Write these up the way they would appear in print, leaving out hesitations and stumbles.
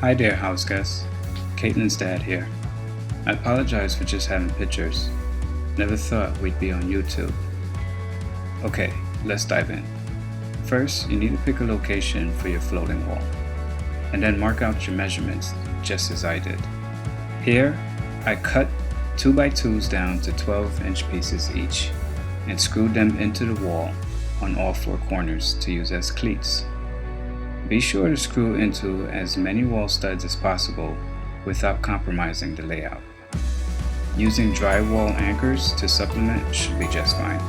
Hi there, house guests. Caitlin's dad here. I apologize for just having pictures. Never thought we'd be on YouTube. Okay, let's dive in. First, you need to pick a location for your floating wall, and then mark out your measurements just as I did. Here, I cut 2x2s down to 12-inch pieces each and screwed them into the wall on all four corners to use as cleats. Be sure to screw into as many wall studs as possible without compromising the layout. Using drywall anchors to supplement should be just fine.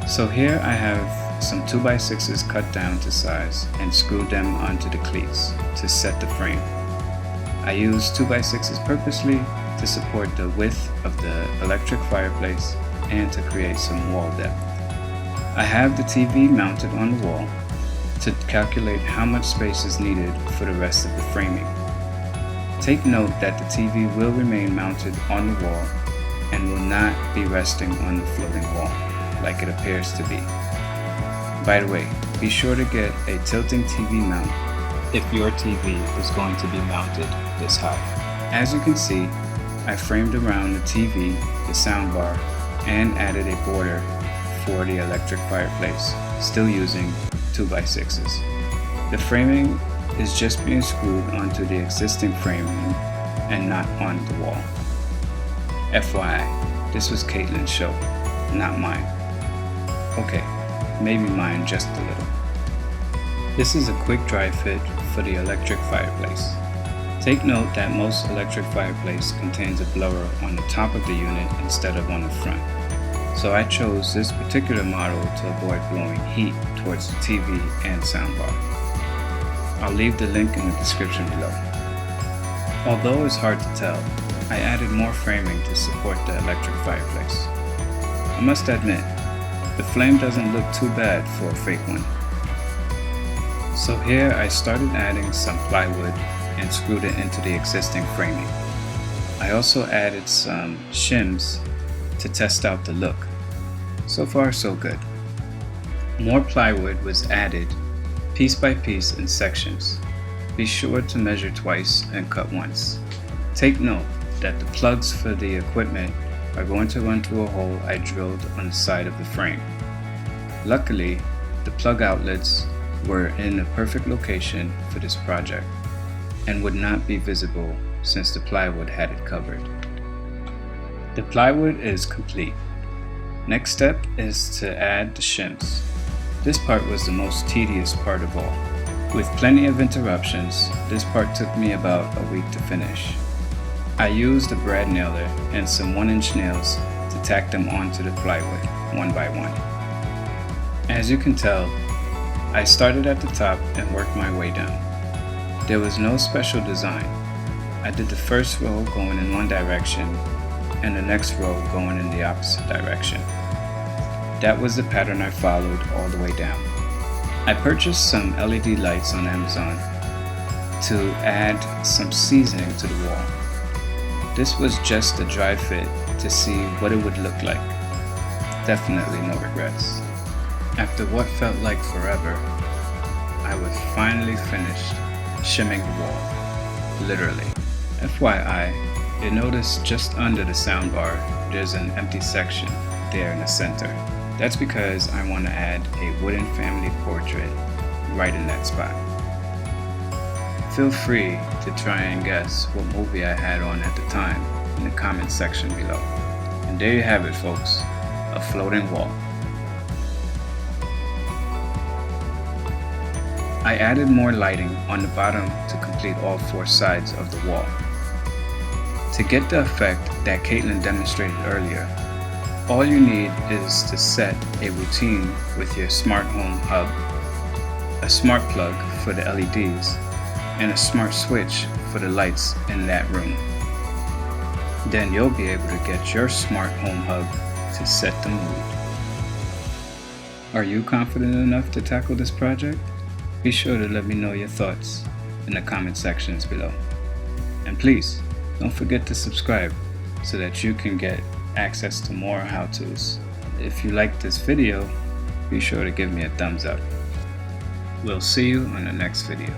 So here I have some 2x6s cut down to size and screwed them onto the cleats to set the frame. I used 2x6s purposely to support the width of the electric fireplace and to create some wall depth. I have the TV mounted on the wall to calculate how much space is needed for the rest of the framing. Take note that the TV will remain mounted on the wall and will not be resting on the floating wall like it appears to be. By the way, be sure to get a tilting TV mount if your TV is going to be mounted this high. As you can see, I framed around the TV, the soundbar, and added a border for the electric fireplace, still using 2x6s. The framing is just being screwed onto the existing framing and not on the wall. FYI, this was Caitlin's show, not mine. Okay, maybe mine just a little. This is a quick dry fit for the electric fireplace. Take note that most electric fireplace contains a blower on the top of the unit instead of on the front. So I chose this particular model to avoid blowing heat towards the TV and soundbar. I'll leave the link in the description below. Although it's hard to tell, I added more framing to support the electric fireplace. I must admit, the flame doesn't look too bad for a fake one. So here I started adding some plywood and screwed it into the existing framing. I also added some shims to test out the look. So far so good. More plywood was added piece by piece in sections. Be sure to measure twice and cut once. Take note that the plugs for the equipment are going to run through a hole I drilled on the side of the frame. Luckily, the plug outlets were in a perfect location for this project and would not be visible since the plywood had it covered. The plywood is complete. Next step is to add the shims. This part was the most tedious part of all. With plenty of interruptions, this part took me about a week to finish. I used a brad nailer and some 1-inch nails to tack them onto the plywood, one by one. As you can tell, I started at the top and worked my way down. There was no special design. I did the first row going in one direction and the next row going in the opposite direction. That was the pattern I followed all the way down. I purchased some LED lights on Amazon to add some seasoning to the wall. This was just a dry fit to see what it would look like. Definitely no regrets. After what felt like forever, I was finally finished shimming the wall, literally. FYI, you notice just under the soundbar, there's an empty section there in the center. That's because I want to add a wooden family portrait right in that spot. Feel free to try and guess what movie I had on at the time in the comment section below. And there you have it, folks, a floating wall. I added more lighting on the bottom to complete all four sides of the wall. To get the effect that Caitlin demonstrated earlier, all you need is to set a routine with your smart home hub, a smart plug for the LEDs, and a smart switch for the lights in that room. Then you'll be able to get your smart home hub to set the mood. Are you confident enough to tackle this project? Be sure to let me know your thoughts in the comment sections below. And please, don't forget to subscribe so that you can get access to more how-tos. If you like this video, be sure to give me a thumbs up. We'll see you on the next video.